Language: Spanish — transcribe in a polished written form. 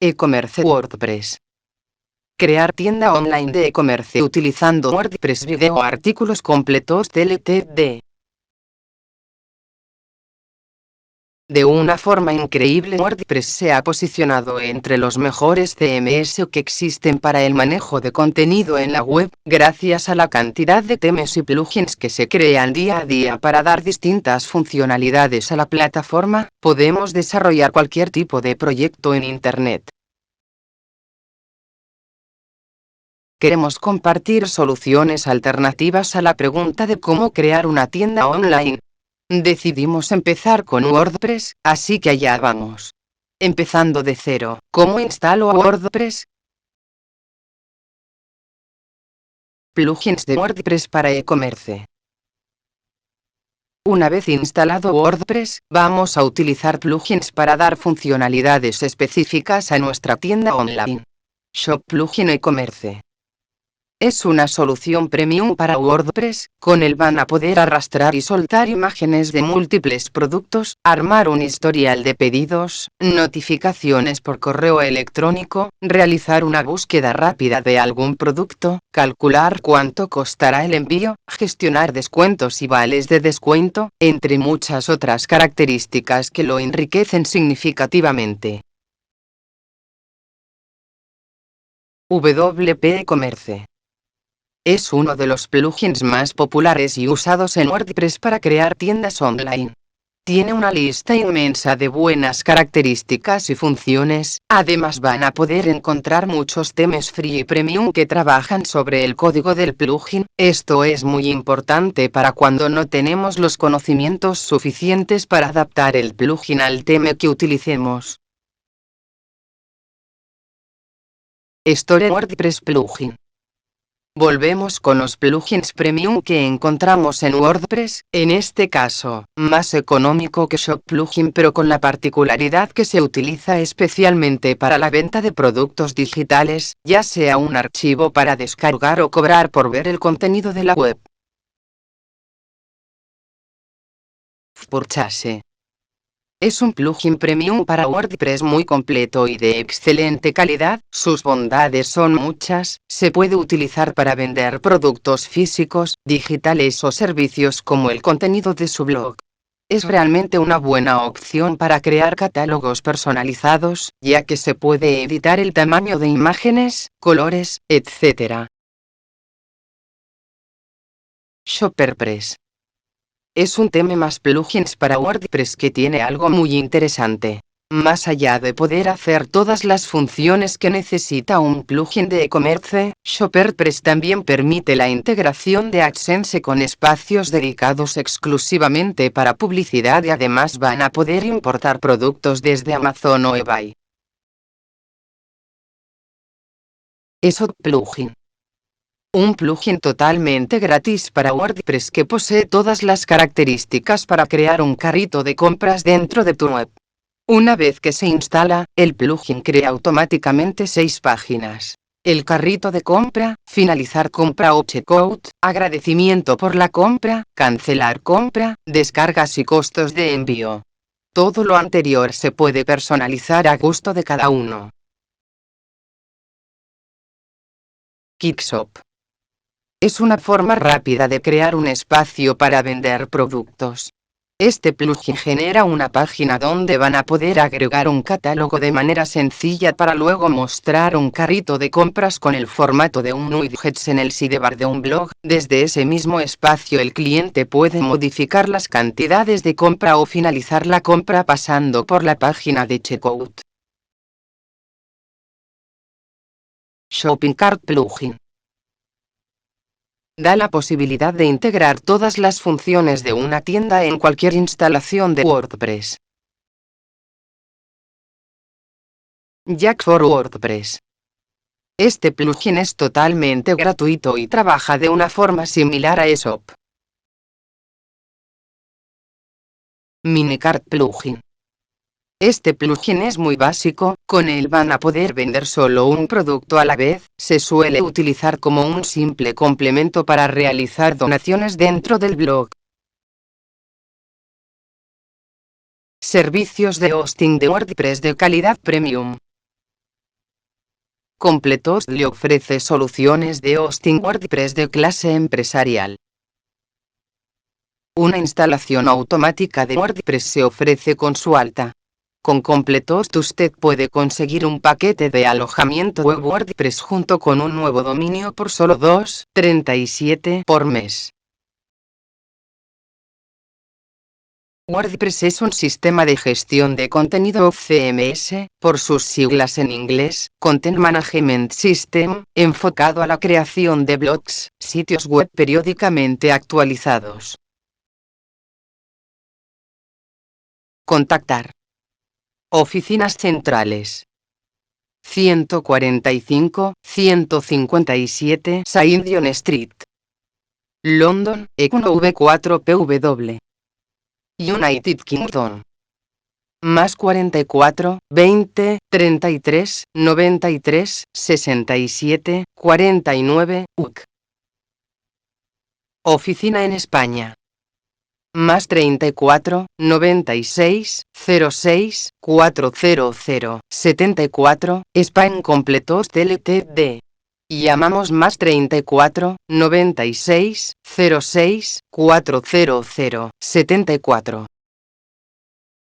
E-commerce WordPress. Crear tienda online de e-commerce utilizando WordPress. Video artículos completos LTD. De una forma increíble, WordPress se ha posicionado entre los mejores CMS que existen para el manejo de contenido en la web, gracias a la cantidad de temas y plugins que se crean día a día para dar distintas funcionalidades a la plataforma. Podemos desarrollar cualquier tipo de proyecto en Internet. Queremos compartir soluciones alternativas a la pregunta de cómo crear una tienda online. Decidimos empezar con WordPress, así que allá vamos. Empezando de cero, ¿cómo instalo WordPress? Plugins de WordPress para e-commerce. Una vez instalado WordPress, vamos a utilizar plugins para dar funcionalidades específicas a nuestra tienda online. Shop Plugin e-commerce. Es una solución premium para WordPress. Con él van a poder arrastrar y soltar imágenes de múltiples productos, armar un historial de pedidos, notificaciones por correo electrónico, realizar una búsqueda rápida de algún producto, calcular cuánto costará el envío, gestionar descuentos y vales de descuento, entre muchas otras características que lo enriquecen significativamente. WP e-commerce. Es uno de los plugins más populares y usados en WordPress para crear tiendas online. Tiene una lista inmensa de buenas características y funciones. Además van a poder encontrar muchos temas free y premium que trabajan sobre el código del plugin. Esto es muy importante para cuando no tenemos los conocimientos suficientes para adaptar el plugin al tema que utilicemos. Store WordPress Plugin. Volvemos con los plugins premium que encontramos en WordPress, en este caso, más económico que Shop Plugin, pero con la particularidad que se utiliza especialmente para la venta de productos digitales, ya sea un archivo para descargar o cobrar por ver el contenido de la web. Purchase. Es un plugin premium para WordPress muy completo y de excelente calidad. Sus bondades son muchas. Se puede utilizar para vender productos físicos, digitales o servicios como el contenido de su blog. Es realmente una buena opción para crear catálogos personalizados, ya que se puede editar el tamaño de imágenes, colores, etc. ShopperPress. Es un tema más plugins para WordPress que tiene algo muy interesante. Más allá de poder hacer todas las funciones que necesita un plugin de e-commerce, ShopperPress también permite la integración de AdSense con espacios dedicados exclusivamente para publicidad y además van a poder importar productos desde Amazon o eBay. ESOP Plugin. Un plugin totalmente gratis para WordPress que posee todas las características para crear un carrito de compras dentro de tu web. Una vez que se instala, el plugin crea automáticamente 6 páginas. El carrito de compra, finalizar compra o checkout, agradecimiento por la compra, cancelar compra, descargas y costos de envío. Todo lo anterior se puede personalizar a gusto de cada uno. Kickshop. Es una forma rápida de crear un espacio para vender productos. Este plugin genera una página donde van a poder agregar un catálogo de manera sencilla para luego mostrar un carrito de compras con el formato de un widget en el sidebar de un blog. Desde ese mismo espacio el cliente puede modificar las cantidades de compra o finalizar la compra pasando por la página de checkout. Shopping Cart Plugin. Da la posibilidad de integrar todas las funciones de una tienda en cualquier instalación de WordPress. Jack for WordPress. Este plugin es totalmente gratuito y trabaja de una forma similar a ESOP. Minicart Plugin. Este plugin es muy básico, con él van a poder vender solo un producto a la vez. Se suele utilizar como un simple complemento para realizar donaciones dentro del blog. Servicios de hosting de WordPress de calidad premium. Completos le ofrece soluciones de hosting WordPress de clase empresarial. Una instalación automática de WordPress se ofrece con su alta. Con Completost usted puede conseguir un paquete de alojamiento web WordPress junto con un nuevo dominio por solo $2.37 por mes. WordPress es un sistema de gestión de contenido o CMS, por sus siglas en inglés, Content Management System, enfocado a la creación de blogs, sitios web periódicamente actualizados. Contactar. Oficinas centrales. 145-157 Saint Street. London, E1V4PW. United Kingdom. Más 44, 20, 33, 93, 67, 49, UK. Oficina en España. Más 34, 96, 06, 400, 74, Spain Completost Ltd. Llamamos más 34, 96, 06, 400, 74.